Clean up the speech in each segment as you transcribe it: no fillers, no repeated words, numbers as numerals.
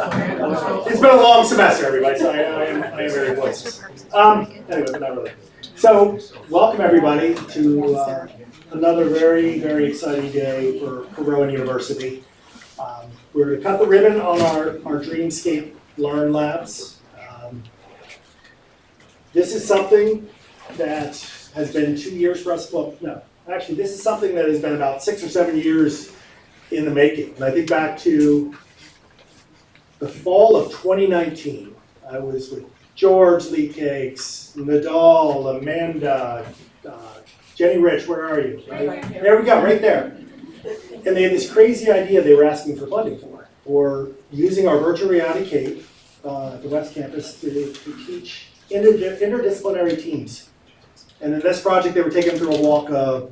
It's been a long semester, everybody, so I am very close. Anyway, but not really. So, welcome everybody to another very, very exciting day for Rowan University. We're going to cut the ribbon on our Dreamscape Learn labs. This is something that has been 2 years for us. Well, no, actually, this is something that has been about 6 or 7 years in the making. And I think back to the fall of 2019. I was with George, Lecakes, Nidhal, Amanda, Jenny Rich, where are you? Right? There we go, right there. And they had this crazy idea they were asking for funding for using our virtual reality cave at the West Campus to teach interdisciplinary teams. And in this project, they were taken through a walk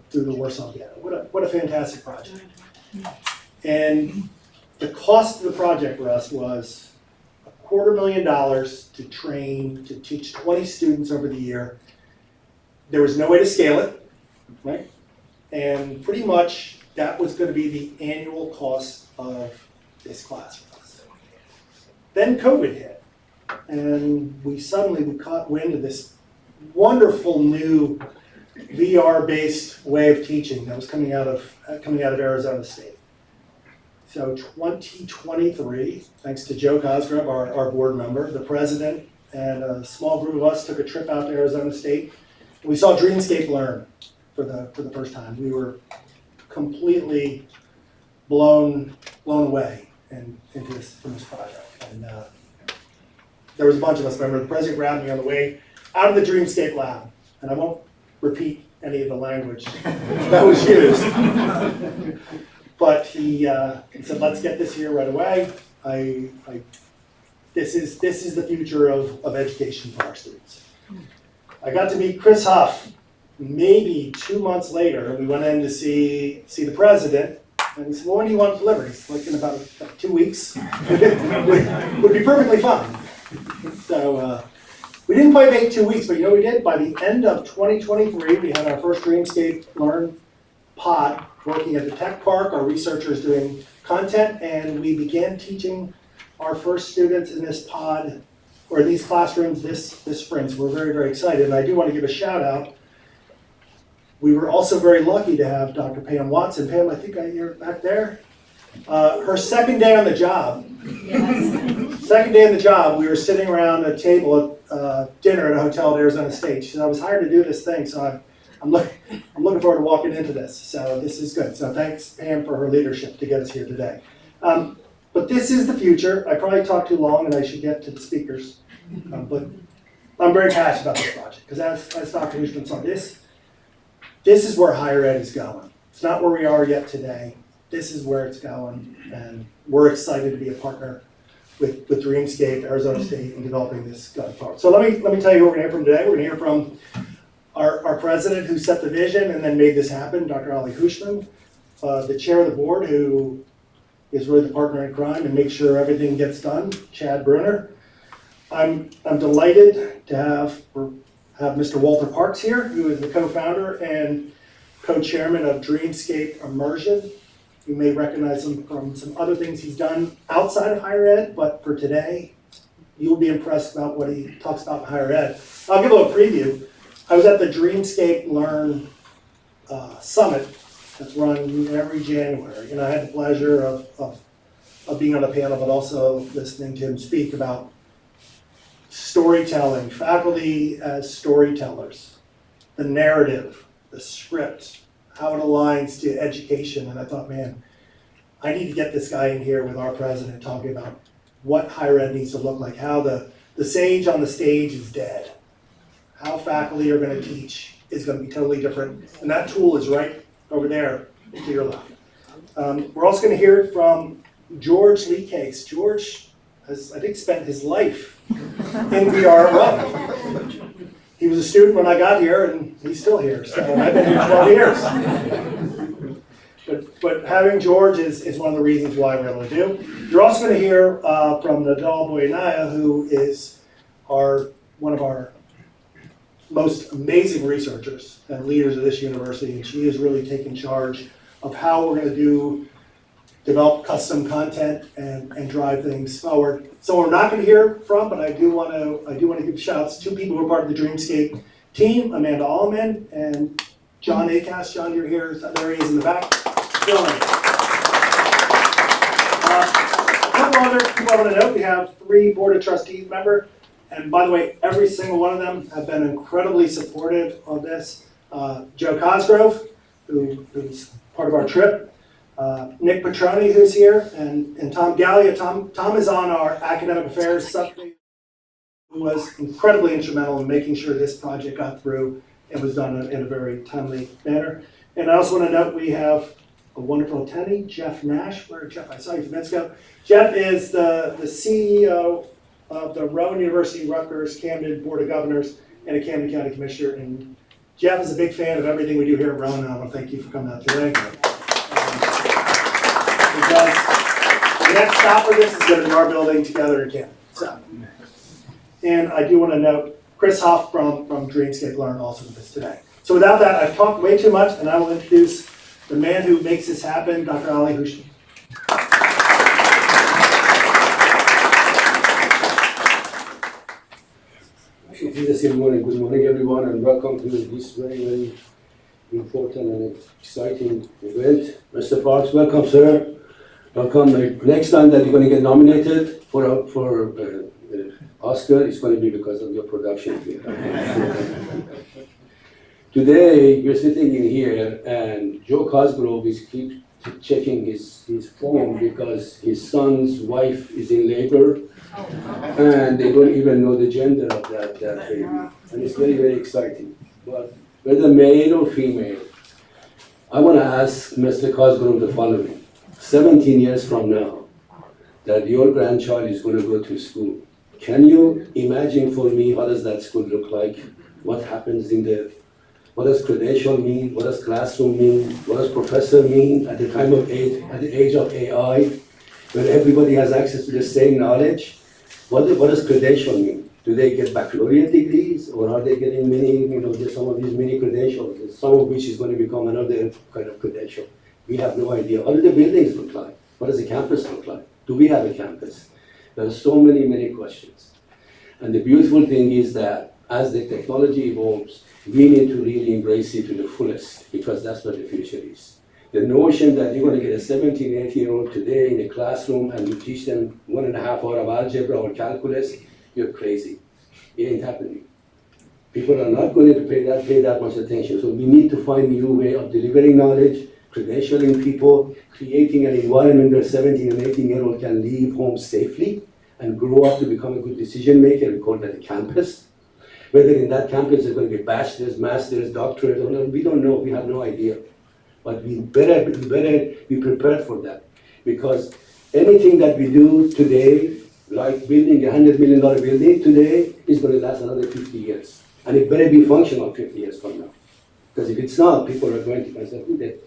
through the Warsaw Ghetto. What a fantastic project. And the cost of the project for us was $250,000 to train, to teach 20 students over the year. There was no way to scale it, right? And pretty much that was going to be the annual cost of this class for us. Then COVID hit, and we caught wind of this wonderful new VR-based way of teaching that was coming out of Arizona State. So 2023, thanks to Joe Cosgrove, our board member, the president, and a small group of us took a trip out to Arizona State. And we saw Dreamscape Learn for the first time. We were completely blown away into this project. And there was a bunch of us. Remember, the president grabbed me on the way out of the Dreamscape lab, and I won't repeat any of the language that was used. But he said, "Let's get this here right away. This is the future of education for our students." I got to meet Chris Huff maybe 2 months later. We went in to see the president, and he said, "Well, when do you want to deliver?" He's like, "In about 2 weeks." would be perfectly fine. So we didn't quite make 2 weeks, but you know what we did? By the end of 2023, we had our first Dreamscape Learn pod working at the tech park, our researchers doing content, and we began teaching our first students in this pod, or these classrooms this spring. So we're very, very excited. And I do want to give a shout out. We were also very lucky to have Dr. Pam Watson. Pam, I think you're back there. Her second day on the job. Yes. Second day on the job, we were sitting around a table at dinner at a hotel at Arizona State. She said, "I was hired to do this thing, so I'm looking forward to walking into this." So this is good. So thanks, Pam, for her leadership to get us here today. But this is the future. I probably talked too long, and I should get to the speakers. But I'm very passionate about this project because, as Dr. Houshmand said, this is where higher ed is going. It's not where we are yet today. This is where it's going, and we're excited to be a partner with Dreamscape, Arizona State, in developing this going forward. So let me tell you who we're going to hear from today. We're going to hear from our president, who set the vision and then made this happen, Dr. Houshmand, the chair of the board, who is really the partner in crime and makes sure everything gets done, Chad Bruner. I'm delighted to have Mr. Walter Parks here, who is the co-founder and co-chairman of Dreamscape Immersive. You may recognize him from some other things he's done outside of higher ed, but for today, you'll be impressed about what he talks about in higher ed. I'll give a little preview. I was at the Dreamscape Learn Summit that's run every January, and I had the pleasure of being on the panel, but also listening to him speak about storytelling, faculty as storytellers, the narrative, the script, how it aligns to education. And I thought, man, I need to get this guy in here with our president talking about what higher ed needs to look like, how the sage on the stage is dead. How faculty are going to teach is going to be totally different. And that tool is right over there to your left. We're also going to hear from George Lecakes. George has, I think, spent his life in VR. Well, he was a student when I got here, and he's still here. So I've been here 12 years. But having George is one of the reasons why we're able to do. You're also going to hear from Nidhal Bouaynaya, who is one of our most amazing researchers and leaders of this university, and she is really taking charge of how we're going to do develop custom content and drive things forward. So we're not going to hear from, but I do want to give shouts to two people who are part of the Dreamscape team, Amanda Allman and John Acast. John, you're here. There he is in the back. John. A couple other people I want to note. We have 3 Board of Trustees members. And by the way, every single one of them have been incredibly supportive of this. Joe Cosgrove, who's part of our trip. Nick Petroni, who's here, and Tom Gallia. Tom is on our academic affairs subcommittee, who was incredibly instrumental in making sure this project got through and was done in a very timely manner. And I also want to note we have a wonderful attendee, Jeff Nash. Where, Jeff? I saw you a few minutes ago. Jeff is the CEO of the Rowan University Rutgers Camden Board of Governors and a Camden County Commissioner. And Jeff is a big fan of everything we do here at Rowan, and I want to thank you for coming out today. Because the next stop for this is going to be our building together in Camden. So, and I do want to note Chris Hoff from Dreamscape Learn also with us today. So without that, I've talked way too much, and I will introduce the man who makes this happen, Dr. Ali Houshmand. Good morning everyone, and welcome to this very, very important and exciting event. Mr. Parks, welcome, sir. Welcome. Next time that you're going to get nominated for Oscar, it's going to be because of your production here. Today, you're sitting in here, and Joe Cosgrove is keep checking his phone because his son's wife is in labor. And they don't even know the gender of that baby. And it's very, very exciting. But whether male or female, I want to ask Mr. Cosgrove the following. 17 years from now, that your grandchild is going to go to school. Can you imagine for me, what does that school look like? What happens in there? What does credential mean? What does classroom mean? What does professor mean at the age of AI, when everybody has access to the same knowledge? What does credential mean? Do they get baccalaureate degrees, or are they getting many, some of these mini credentials, some of which is going to become another kind of credential? We have no idea. What do the buildings look like? What does the campus look like? Do we have a campus? There are so many, many questions. And the beautiful thing is that as the technology evolves, we need to really embrace it to the fullest, because that's what the future is. The notion that you're going to get a 17, 18-year-old today in a classroom and you teach them 1.5 hours of algebra or calculus, you're crazy. It ain't happening. People are not going to pay that much attention. So we need to find a new way of delivering knowledge, credentialing people, creating an environment where 17 and 18-year-old can leave home safely and grow up to become a good decision maker. We call that a campus. Whether in that campus there's going to be bachelor's, master's, doctorate, or not, we don't know. We have no idea. But we better be prepared for that, because anything that we do today, like building $100 million building today, is going to last another 50 years. And it better be functional 50 years from now. Because if it's not, people are going to say, who that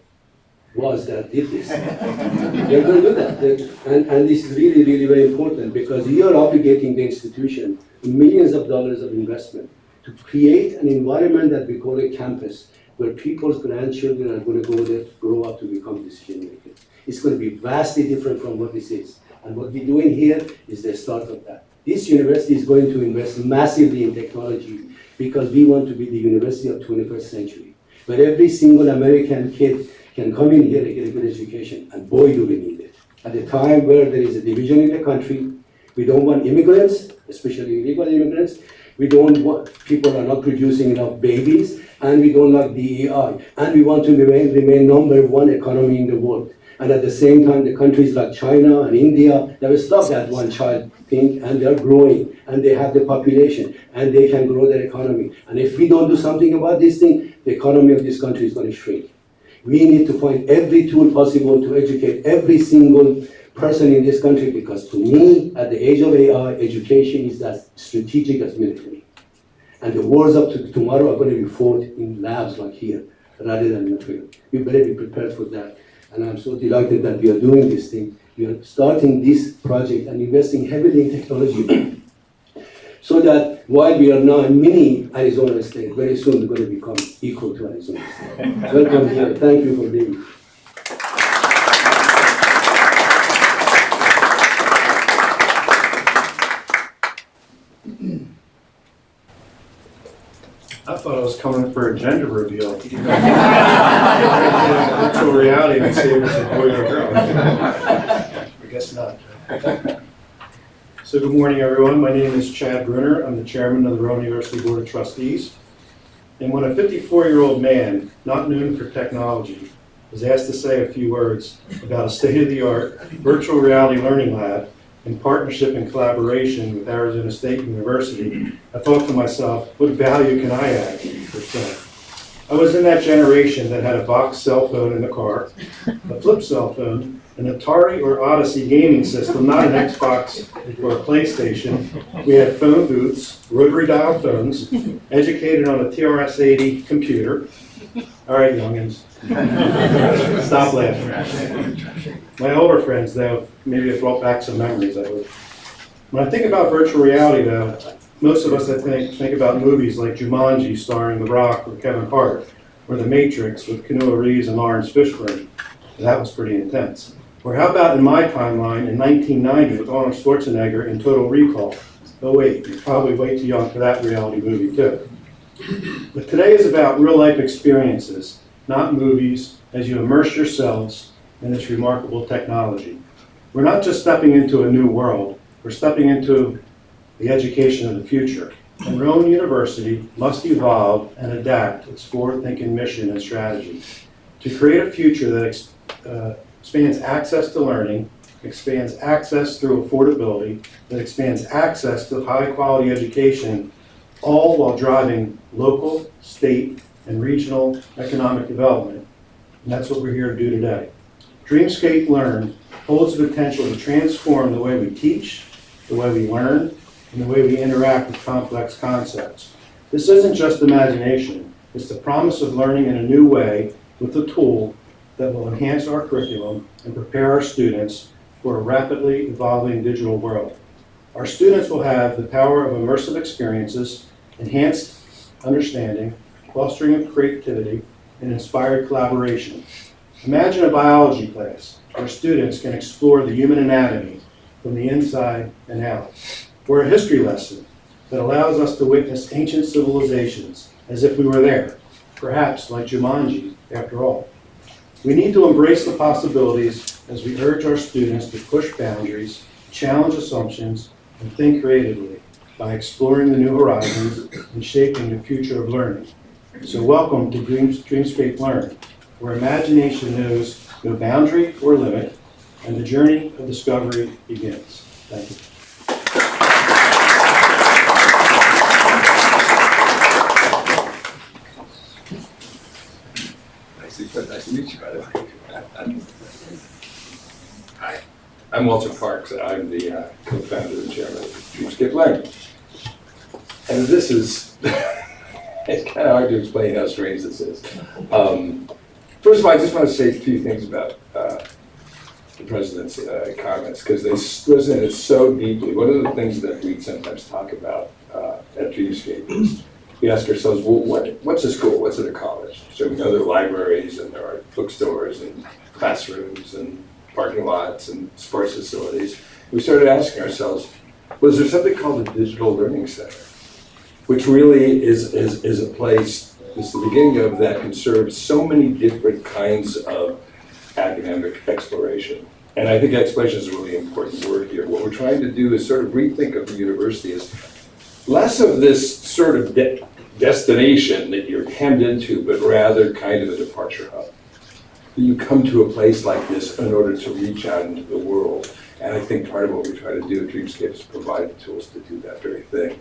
was that did this? They're going to do that. And this is really, really very important, because you are obligating the institution millions of dollars of investment to create an environment that we call a campus, where people's grandchildren are going to go there to grow up to become decision makers. It's going to be vastly different from what this is. And what we're doing here is the start of that. This university is going to invest massively in technology, because we want to be the university of 21st century, where every single American kid can come in here and get a good education. And boy, do we need it. At a time where there is a division in the country, we don't want immigrants, especially illegal immigrants. We don't want, people are not producing enough babies, and we don't like DEI. And we want to remain #1 economy in the world. And at the same time, the countries like China and India, they will stop that one-child thing, and they're growing, and they have the population, and they can grow their economy. And if we don't do something about this thing, the economy of this country is going to shrink. We need to find every tool possible to educate every single person in this country, because to me, at the age of AI, education is as strategic as military. And the wars up to tomorrow are going to be fought in labs like here, rather than in the field. We better be prepared for that. And I'm so delighted that we are doing this thing. We are starting this project and investing heavily in technology, so that while we are now a mini Arizona State, very soon we're going to become equal to Arizona State. Welcome here. Thank you for being here. was coming for a gender reveal. Virtual reality and see if it's a boy or a girl. I guess not. So good morning, everyone. My name is Chad Bruner. I'm the chairman of the Rowan University Board of Trustees. And when a 54-year-old man, not known for technology, was asked to say a few words about a state-of-the-art virtual reality learning lab in partnership and collaboration with Arizona State University, I thought to myself, what value can I add for STEM? I was in that generation that had a box cell phone in the car, a flip cell phone, an Atari or Odyssey gaming system, not an Xbox or a PlayStation. We had phone booths, rotary dial phones, educated on a TRS-80 computer. All right, youngins, stop laughing. My older friends, though, maybe it brought back some memories. When I think about virtual reality, though, most of us, I think about movies like Jumanji starring The Rock or Kevin Hart, or The Matrix with Keanu Reeves and Lawrence Fishburne. That was pretty intense. Or how about in my timeline in 1990 with Arnold Schwarzenegger in Total Recall? Oh wait, you're probably way too young for that reality movie too. But today is about real life experiences, not movies, as you immerse yourselves in this remarkable technology. We're not just stepping into a new world, we're stepping into the education of the future. And Rowan University must evolve and adapt its forward-thinking mission and strategy to create a future that expands access to learning, expands access through affordability, that expands access to high-quality education, all while driving local, state, and regional economic development. And that's what we're here to do today. Dreamscape Learn holds the potential to transform the way we teach, the way we learn, and the way we interact with complex concepts. This isn't just imagination. It's the promise of learning in a new way with a tool that will enhance our curriculum and prepare our students for a rapidly evolving digital world. Our students will have the power of immersive experiences, enhanced understanding, fostering of creativity, and inspired collaboration. Imagine a biology class where students can explore the human anatomy from the inside and out, or a history lesson that allows us to witness ancient civilizations as if we were there, perhaps like Jumanji, after all. We need to embrace the possibilities as we urge our students to push boundaries, challenge assumptions, and think creatively by exploring the new horizons and shaping the future of learning. So welcome to Dreamscape Learn, where imagination knows no boundary or limit, and the journey of discovery begins. Thank you. Nice to meet you, by the way. Hi, I'm Walter Parks. I'm the co-founder and chairman of Dreamscape Learn. And this is, it's kind of hard to explain how strange this is. First of all, I just want to say a few things about the president's comments, because they resonated so deeply. One of the things that we sometimes talk about at Dreamscape is we ask ourselves, well, what's a school? What's it a college? So we know there are libraries and there are bookstores and classrooms and parking lots and sports facilities. We started asking ourselves, was there something called a digital learning center, which really is a place, it's the beginning of that can serve so many different kinds of academic exploration. And I think exploration is a really important word here. What we're trying to do is sort of rethink of the university as less of this sort of destination that you're hemmed into, but rather kind of a departure hub. You come to a place like this in order to reach out into the world. And I think part of what we try to do at Dreamscape is provide the tools to do that very thing.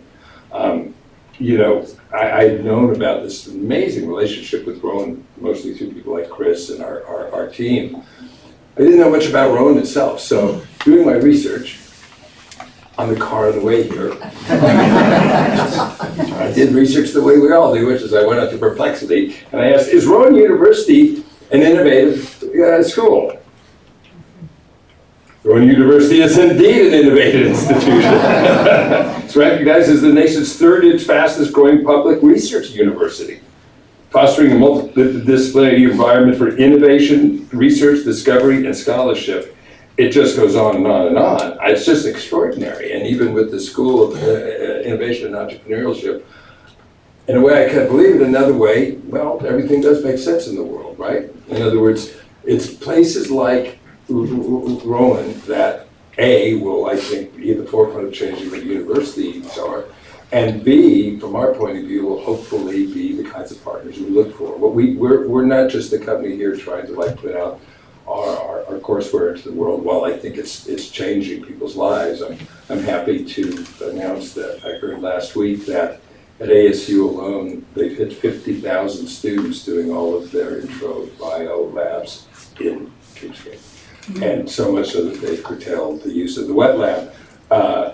I've known about this amazing relationship with Rowan, mostly through people like Chris and our team. I didn't know much about Rowan itself, so doing my research on the car on the way here, I did research the way we all do, which is I went out to Perplexity, and I asked, is Rowan University an innovative school? Rowan University is indeed an innovative institution. It's recognized as the nation's third and fastest growing public research university, fostering a multidisciplinary environment for innovation, research, discovery, and scholarship. It just goes on and on and on. It's just extraordinary. And even with the School of Innovation and Entrepreneurship, in a way I can't believe it, another way, well, everything does make sense in the world, right? In other words, it's places like Rowan that A, will, I think, be at the forefront of changing what universities are, and B, from our point of view, will hopefully be the kinds of partners we look for. But we're not just a company here trying to like put out our courseware into the world. While I think it's changing people's lives, I'm happy to announce that I heard last week that at ASU alone, they've hit 50,000 students doing all of their intro bio labs in Dreamscape. And so much so that they've curtailed the use of the wet lab,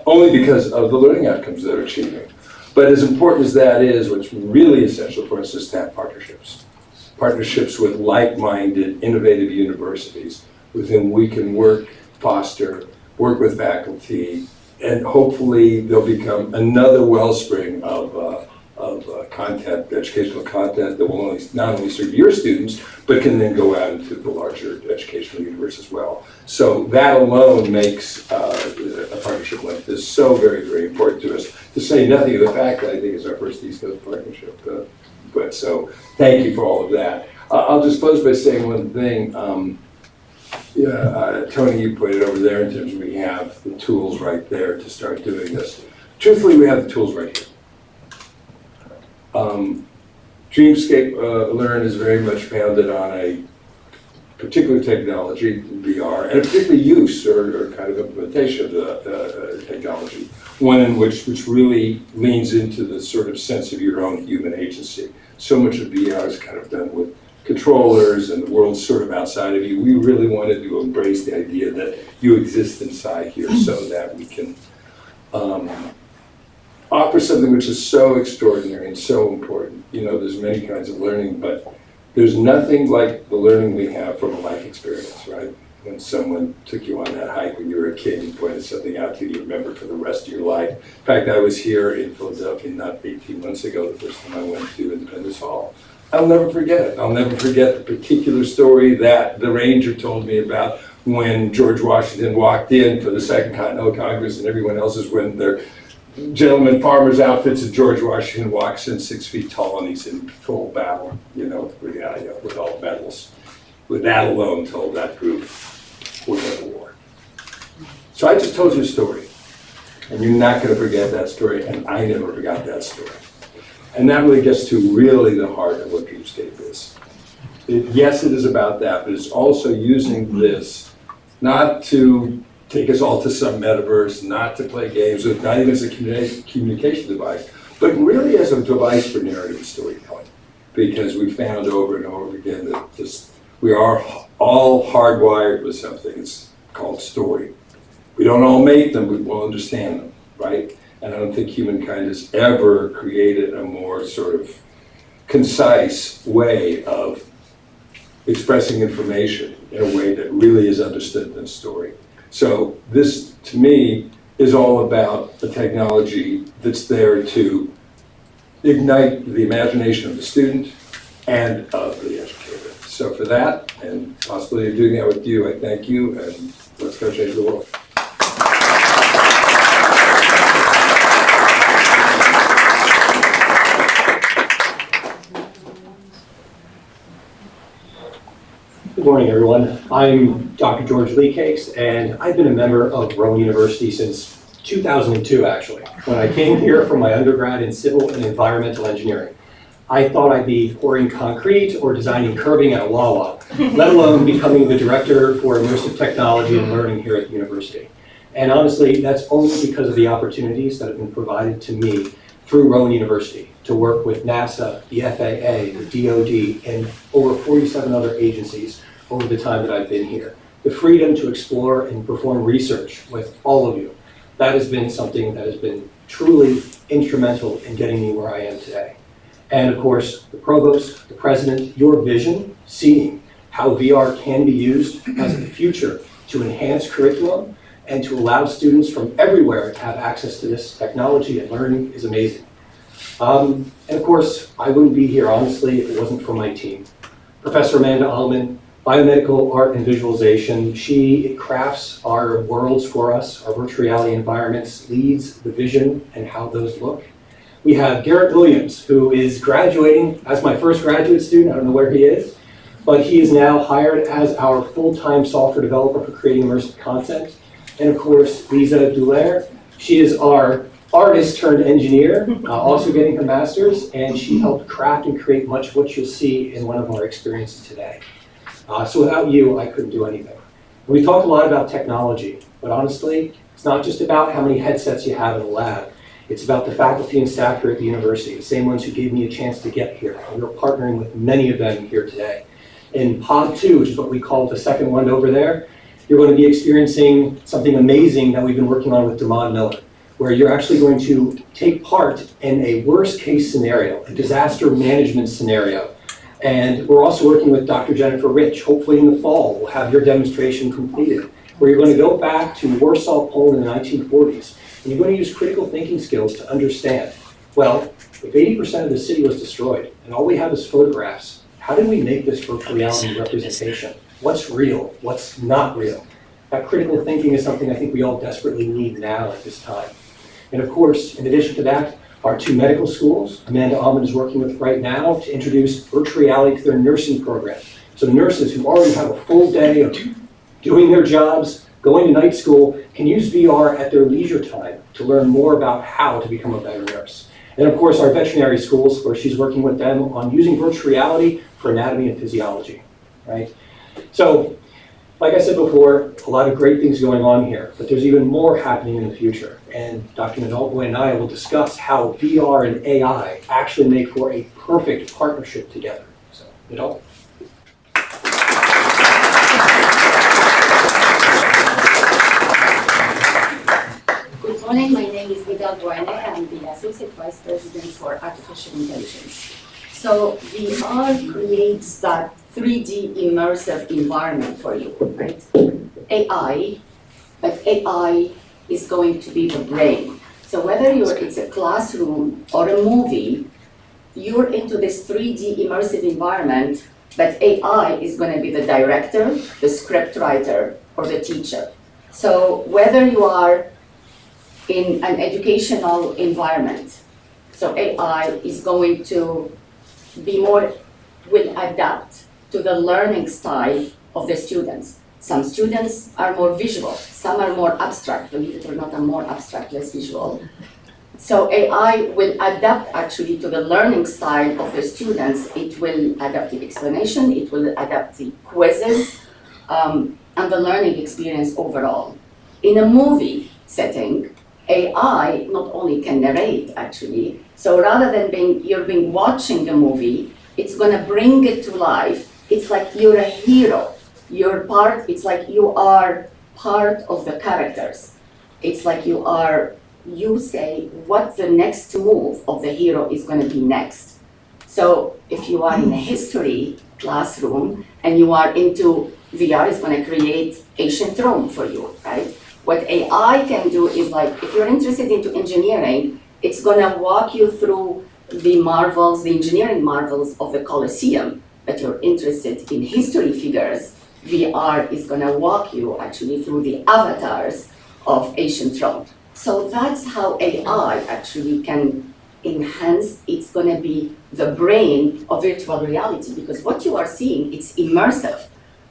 only because of the learning outcomes they're achieving. But as important as that is, what's really essential for us is to have partnerships. Partnerships with like-minded, innovative universities with whom we can work, foster, work with faculty, and hopefully they'll become another wellspring of content, educational content that will not only serve your students, but can then go out into the larger educational universe as well. So that alone makes a partnership like this so very, very important to us, to say nothing of the fact that I think it's our first East Coast partnership. But so thank you for all of that. I'll just close by saying one thing. Tony, you put it over there in terms of we have the tools right there to start doing this. Truthfully, we have the tools right here. Dreamscape Learn is very much founded on a particular technology, VR, and a particular use or kind of implementation of the technology. One in which really leans into the sort of sense of your own human agency. So much of VR is kind of done with controllers and the world's sort of outside of you. We really wanted to embrace the idea that you exist inside here so that we can offer something which is so extraordinary and so important. You know, there's many kinds of learning, but there's nothing like the learning we have from a life experience, right? When someone took you on that hike when you were a kid and pointed something out to you remember for the rest of your life. In fact, I was here in Philadelphia not 18 months ago, the first time I went to Independence Hall. I'll never forget it. I'll never forget the particular story that the ranger told me about when George Washington walked in for the Second Continental Congress and everyone else is wearing their gentleman farmers outfits, and George Washington walks in 6 feet tall and he's in full battle, you know, with all medals. With that alone told that group, we're going to war. So I just told you a story, and you're not going to forget that story, and I never forgot that story. And that really gets to really the heart of what Dreamscape is. Yes, it is about that, but it's also using this not to take us all to some metaverse, not to play games with, not even as a communication device, but really as a device for narrative storytelling. Because we found over and over again that we are all hardwired with something. It's called story. We don't all make them, but we'll understand them, right? And I don't think humankind has ever created a more sort of concise way of expressing information in a way that really is understood than story. So this, to me, is all about a technology that's there to ignite the imagination of the student and of the educator. So for that, and possibly doing that with you, I thank you, and let's go change the world. Good morning, everyone. I'm Dr. George Lecakes, and I've been a member of Rowan University since 2002, actually, when I came here for my undergrad in civil and environmental engineering. I thought I'd be pouring concrete or designing curbing at a Wawa, let alone becoming the director for immersive technology and learning here at the university. And honestly, that's only because of the opportunities that have been provided to me through Rowan University to work with NASA, the FAA, the DoD, and over 47 other agencies over the time that I've been here. The freedom to explore and perform research with all of you, that has been something that has been truly instrumental in getting me where I am today. And of course, the Provost, the President, your vision, seeing how VR can be used as the future to enhance curriculum and to allow students from everywhere to have access to this technology and learning is amazing. And of course, I wouldn't be here, honestly, if it wasn't for my team. Professor Amanda Allman, biomedical art and visualization, she crafts our worlds for us, our virtual reality environments, leads the vision and how those look. We have Garrett Williams, who is graduating as my first graduate student. I don't know where he is, but he is now hired as our full-time software developer for creating immersive content. And of course, Lisa Dulaire, she is our artist turned engineer, also getting her master's, and she helped craft and create much of what you'll see in one of our experiences today. So without you, I couldn't do anything. We talked a lot about technology, but honestly, it's not just about how many headsets you have in the lab. It's about the faculty and staff here at the university, the same ones who gave me a chance to get here. And we're partnering with many of them here today. In Pod 2, which is what we call the second one over there, you're going to be experiencing something amazing that we've been working on with Damon Miller, where you're actually going to take part in a worst case scenario, a disaster management scenario. And we're also working with Dr. Jennifer Rich. Hopefully in the fall, we'll have your demonstration completed, where you're going to go back to Warsaw, Poland in the 1940s, and you're going to use critical thinking skills to understand, well, if 80% of the city was destroyed and all we have is photographs, how did we make this virtual reality representation? What's real? What's not real? That critical thinking is something I think we all desperately need now at this time. And of course, in addition to that, our 2 medical schools, Amanda Almond is working with right now to introduce virtual reality to their nursing program. So nurses who already have a full day of doing their jobs, going to night school, can use VR at their leisure time to learn more about how to become a better nurse. And of course, our veterinary schools, where she's working with them on using virtual reality for anatomy and physiology, right? So, like I said before, a lot of great things going on here, but there's even more happening in the future. And Dr. Nidhal Bouaynaya will discuss how VR and AI actually make for a perfect partnership together. So, Nidhal. Good morning, my name is Nidhal Bouaynaya. I'm the Associate Vice President for Artificial Intelligence. So VR creates that 3D immersive environment for you, right? AI, but AI is going to be the brain. So whether it's a classroom or a movie, you're into this 3D immersive environment, but AI is going to be the director, the script writer, or the teacher. So whether you are in an educational environment, so AI is going to be will adapt to the learning style of the students. Some students are more visual, some are more abstract, believe it or not, I'm more abstract, less visual. So AI will adapt actually to the learning style of the students. It will adapt the explanation, it will adapt the quizzes, and the learning experience overall. In a movie setting, AI not only can narrate actually, so rather than you're watching a movie, it's gonna bring it to life. It's like you're a hero. It's like you are part of the characters. It's like you say what the next move of the hero is gonna be next. So if you are in a history classroom and you are into VR, is gonna create ancient Rome for you, right? What AI can do is like, if you're interested into engineering, it's gonna walk you through the marvels, the engineering marvels of the Colosseum, but you're interested in history figures, VR is gonna walk you actually through the avatars of ancient Rome. So that's how AI actually can enhance, it's gonna be the brain of virtual reality, because what you are seeing, it's immersive,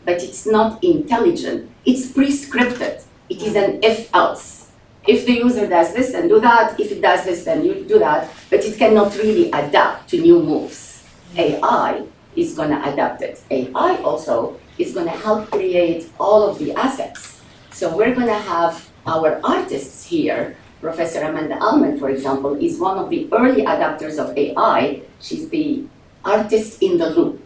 but it's not intelligent, it's prescripted. It is an if-else. If the user does this, then do that. If it does this, then you do that. But it cannot really adapt to new moves. AI is going to adapt it. AI also is going to help create all of the assets. So we're going to have our artists here. Professor Amanda Almond, for example, is one of the early adapters of AI. She's the artist in the loop,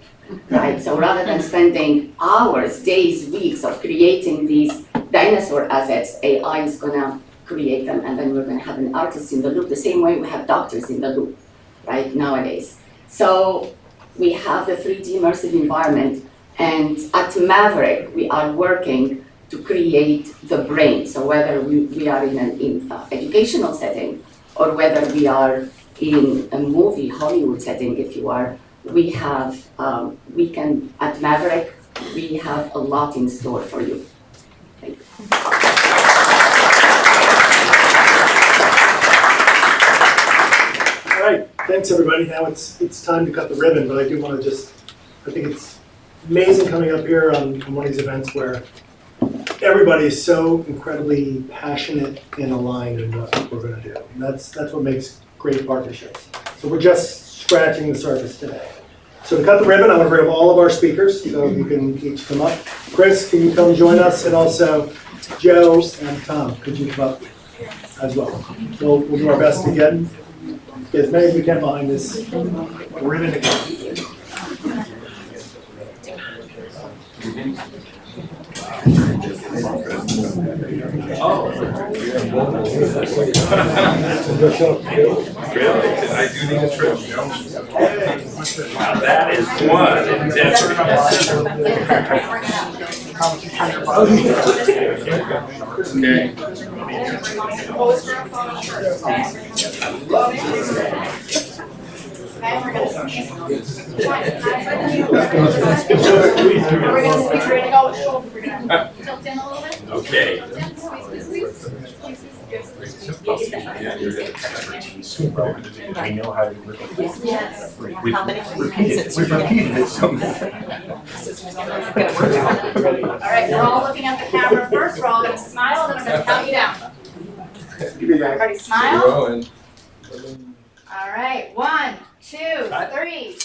right? So rather than spending hours, days, weeks of creating these dinosaur assets, AI is gonna create them, and then we're gonna have an artist in the loop, the same way we have doctors in the loop, right, nowadays. So we have the 3D immersive environment, and at Maverick, we are working to create the brain. So whether we are in an educational setting, or whether we are in a movie, Hollywood setting, if you are, at Maverick, we have a lot in store for you. Thank you. All Thanks, everybody. Now it's time to cut the ribbon, but I do want to I think it's amazing coming up here on one of these events where everybody is so incredibly passionate and aligned in what we're going to do. And that's what makes great partnerships. So we're just scratching the surface today. So to cut the ribbon, I want to bring up all of our speakers, so you can each come up. Chris, can you come join us? And also Joe and Tom, could you come up as well? We'll do our best to get as many as we can behind this ribbon again. Really? I do need a trip, you know? That is one. Okay. I know how to work with this. Yes. We've repeated it so many. All right, we're all looking at the camera first. We're all going to smile, and then I'm going to count you down. Everybody smile. All right, 1, 2, 3.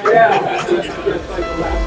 Yeah.